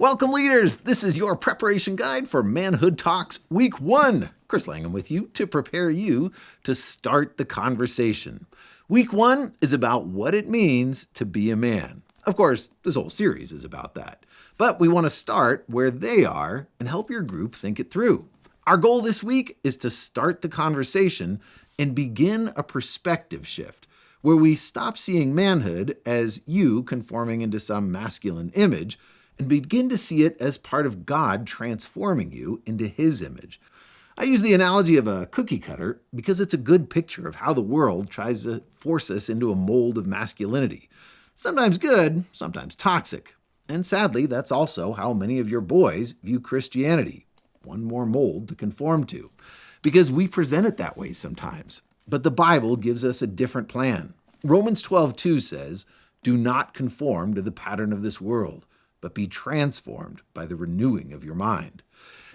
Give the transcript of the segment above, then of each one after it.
Welcome, leaders. This is your preparation guide for Manhood Talks Week 1. Kris Langham with you to prepare you to start the conversation. Week 1 is about what it means to be a man. Of course, this whole series is about that. But we want to start where they are and help your group think it through. Our goal this week is to start the conversation and begin a perspective shift where we stop seeing manhood as you conforming into some masculine image and begin to see it as part of God transforming you into His image. I use the analogy of a cookie cutter because it's a good picture of how the world tries to force us into a mold of masculinity. Sometimes good, sometimes toxic. And sadly, that's also how many of your boys view Christianity. One more mold to conform to. Because we present it that way sometimes. But the Bible gives us a different plan. Romans 12:2 says, "Do not conform to the pattern of this world, but be transformed by the renewing of your mind."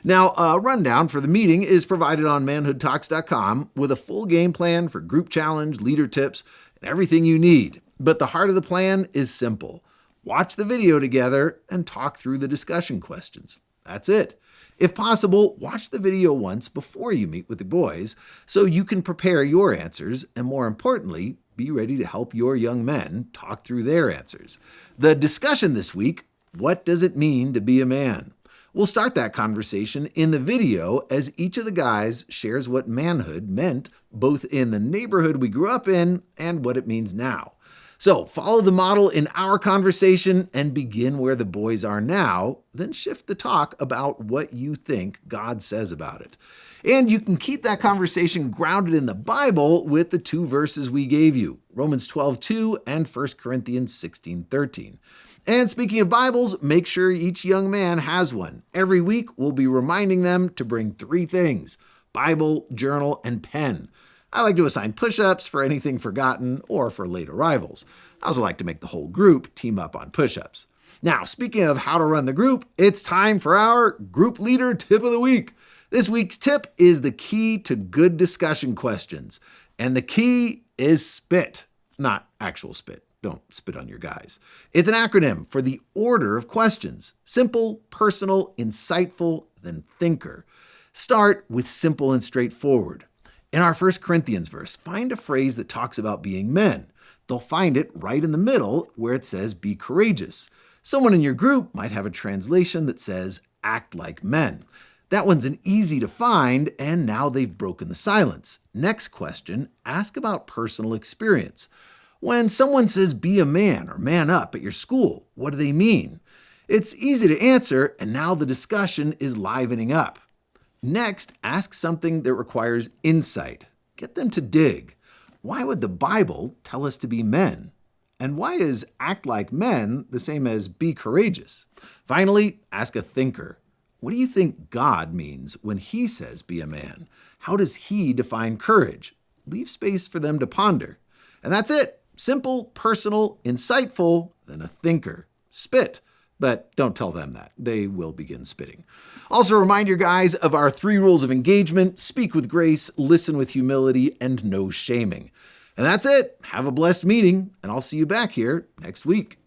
Now, a rundown for the meeting is provided on manhoodtalks.com with a full game plan for group challenge, leader tips, and everything you need. But the heart of the plan is simple. Watch the video together and talk through the discussion questions. That's it. If possible, watch the video once before you meet with the boys so you can prepare your answers and, more importantly, be ready to help your young men talk through their answers. The discussion this week: what does it mean to be a man? We'll start that conversation in the video as each of the guys shares what manhood meant both in the neighborhood we grew up in and what it means now. So follow the model in our conversation and begin where the boys are now, then shift the talk about what you think God says about it. And you can keep that conversation grounded in the Bible with the two verses we gave you, Romans 12:2 and 1 Corinthians 16:13. And speaking of Bibles, make sure each young man has one. Every week, we'll be reminding them to bring 3 things: Bible, journal, and pen. I like to assign push-ups for anything forgotten or for late arrivals. I also like to make the whole group team up on push-ups. Now, speaking of how to run the group, it's time for our group leader tip of the week. This week's tip is the key to good discussion questions. And the key is SPIT, not actual spit. Don't spit on your guys. It's an acronym for the order of questions: simple, personal, insightful, then thinker. Start with simple and straightforward. In our 1 Corinthians verse, find a phrase that talks about being men. They'll find it right in the middle where it says be courageous. Someone in your group might have a translation that says act like men. That one's an easy to find, and now they've broken the silence. Next question, ask about personal experience. When someone says be a man or man up at your school, what do they mean? It's easy to answer, and now the discussion is livening up. Next, ask something that requires insight. Get them to dig. Why would the Bible tell us to be men? And why is act like men the same as be courageous? Finally, ask a thinker. What do you think God means when He says be a man? How does He define courage? Leave space for them to ponder. And that's it. Simple, personal, insightful, then a thinker. Spit. But don't tell them that. They will begin spitting. Also remind your guys of our 3 rules of engagement: speak with grace, listen with humility, and no shaming. And that's it. Have a blessed meeting, and I'll see you back here next week.